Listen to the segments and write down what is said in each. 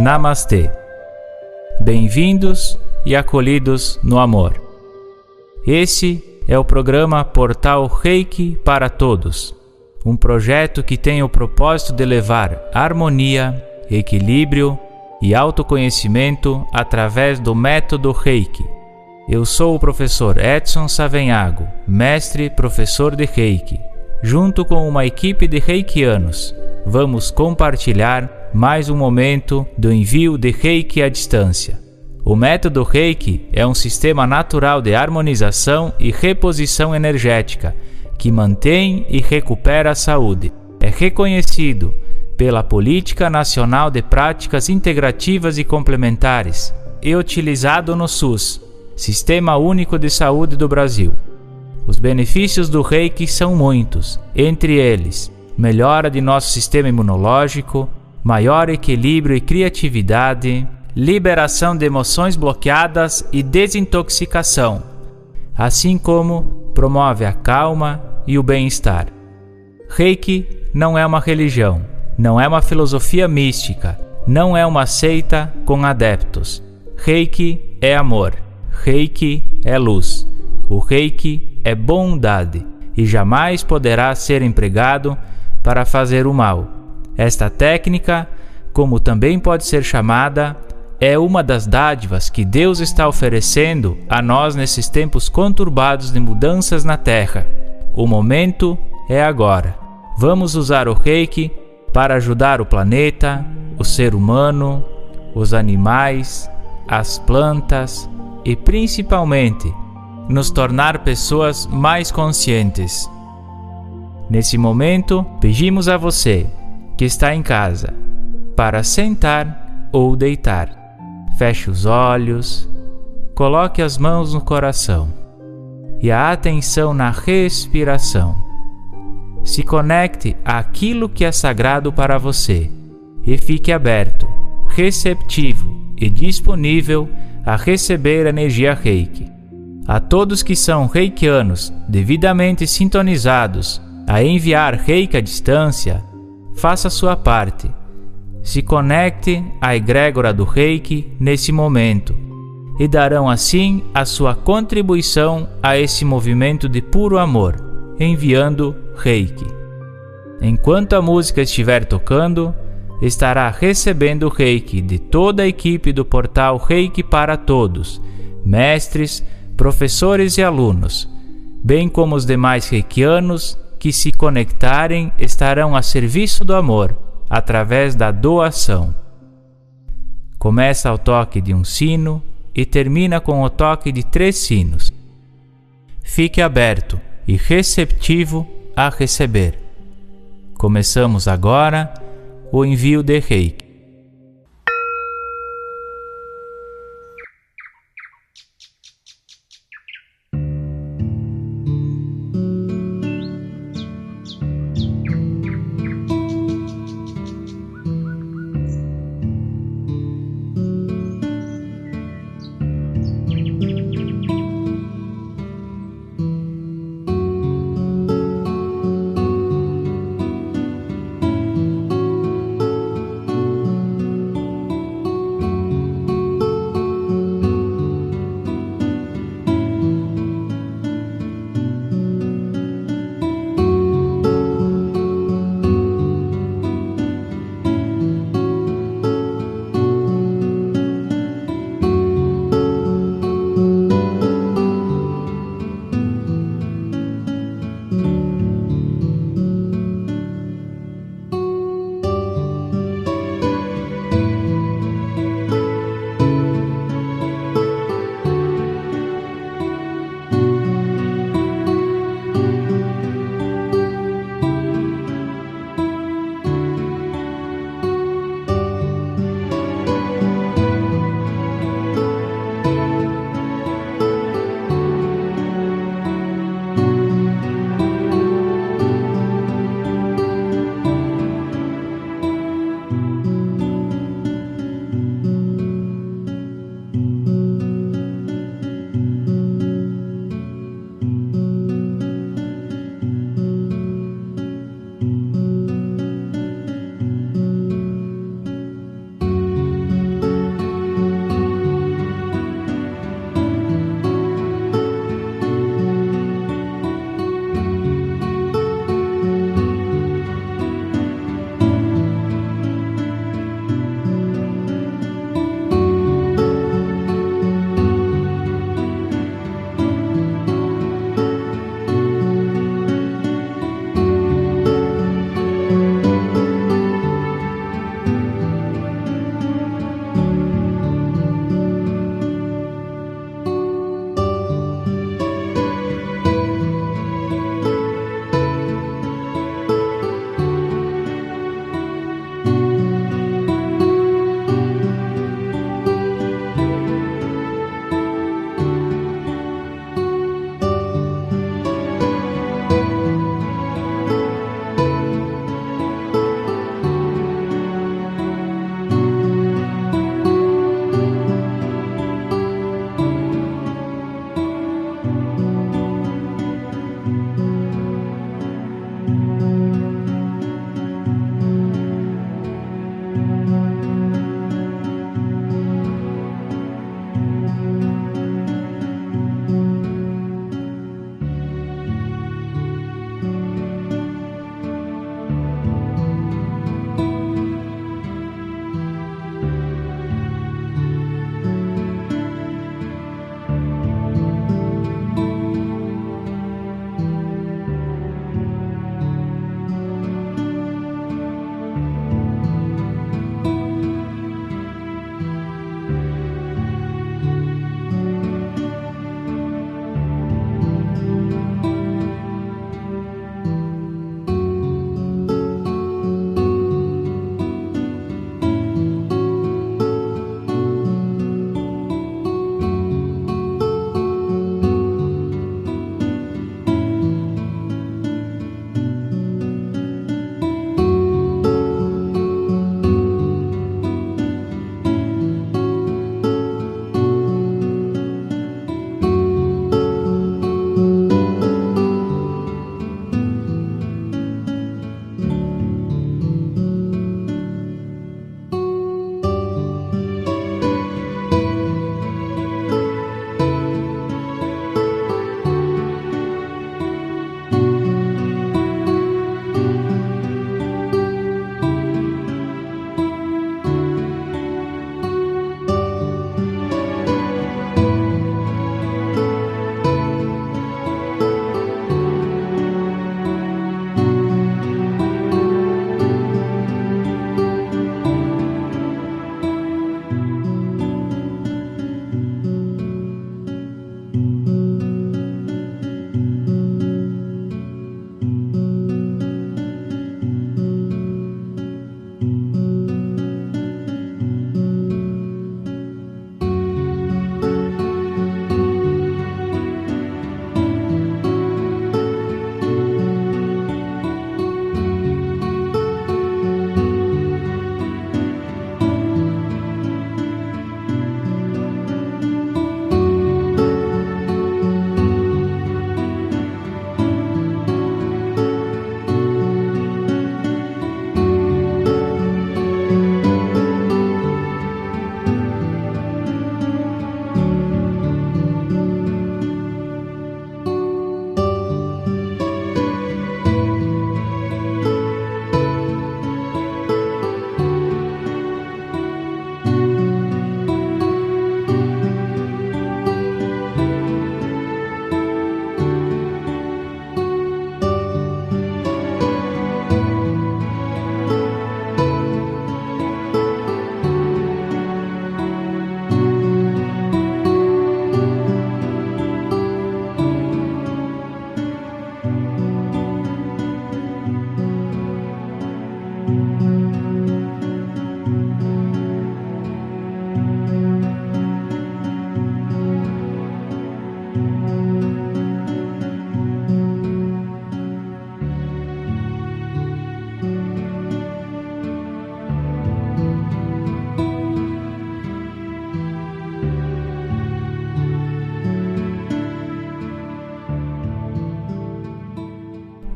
Namastê. Bem-vindos e acolhidos no amor. Esse é o programa Portal Reiki para Todos, um projeto que tem o propósito de levar harmonia, equilíbrio e autoconhecimento através do método Reiki. Eu sou o professor Edson Savenhago, mestre professor de Reiki. Junto com uma equipe de reikianos, vamos compartilhar mais um momento do envio de Reiki à distância. O método Reiki é um sistema natural de harmonização e reposição energética que mantém e recupera a saúde. É reconhecido pela Política Nacional de Práticas Integrativas e Complementares e utilizado no SUS, Sistema Único de Saúde do Brasil. Os benefícios do Reiki são muitos, entre eles, melhora de nosso sistema imunológico, maior equilíbrio e criatividade, liberação de emoções bloqueadas e desintoxicação, assim como promove a calma e o bem-estar. Reiki não é uma religião, não é uma filosofia mística, não é uma seita com adeptos. Reiki é amor, Reiki é luz, o Reiki é bondade e jamais poderá ser empregado para fazer o mal. Esta técnica, como também pode ser chamada, é uma das dádivas que Deus está oferecendo a nós nesses tempos conturbados de mudanças na Terra. O momento é agora. Vamos usar o Reiki para ajudar o planeta, o ser humano, os animais, as plantas e principalmente nos tornar pessoas mais conscientes. Nesse momento, pedimos a você que está em casa para sentar ou deitar. Feche os olhos, coloque as mãos no coração e a atenção na respiração. Se conecte àquilo que é sagrado para você e fique aberto, receptivo e disponível a receber a energia Reiki. A todos que são reikianos devidamente sintonizados a enviar Reiki à distância, faça sua parte. Se conecte à egrégora do Reiki nesse momento e darão assim a sua contribuição a esse movimento de puro amor, enviando Reiki. Enquanto a música estiver tocando, estará recebendo Reiki de toda a equipe do portal Reiki para Todos, mestres, professores e alunos, bem como os demais reikianos que se conectarem estarão a serviço do amor, através da doação. Começa ao toque de um sino e termina com o toque de 3 sinos. Fique aberto e receptivo a receber. Começamos agora o envio de Reiki.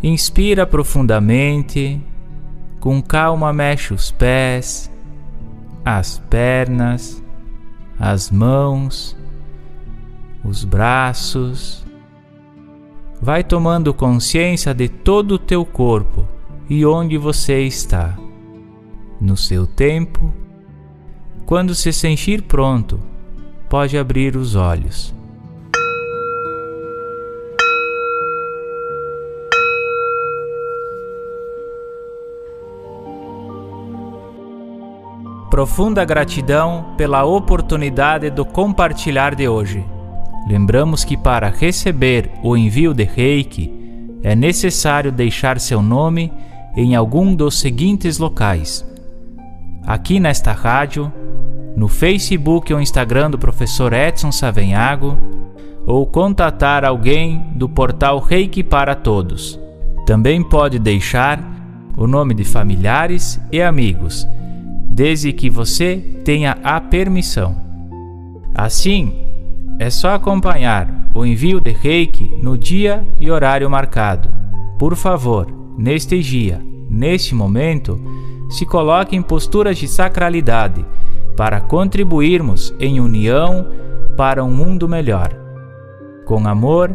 Inspira profundamente, com calma mexe os pés, as pernas, as mãos, os braços. Vai tomando consciência de todo o teu corpo e onde você está. No seu tempo, quando se sentir pronto, pode abrir os olhos. Profunda gratidão pela oportunidade do compartilhar de hoje. Lembramos que para receber o envio de Reiki é necessário deixar seu nome em algum dos seguintes locais: aqui nesta rádio, no Facebook ou Instagram do professor Edson Savenhago, ou contatar alguém do portal Reiki para Todos. Também pode deixar o nome de familiares e amigos, desde que você tenha a permissão. Assim, é só acompanhar o envio de Reiki no dia e horário marcado. Por favor, neste dia, neste momento, se coloque em posturas de sacralidade para contribuirmos em união para um mundo melhor. Com amor,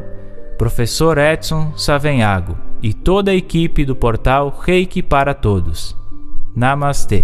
Professor Edson Savenhago e toda a equipe do portal Reiki para Todos. Namastê.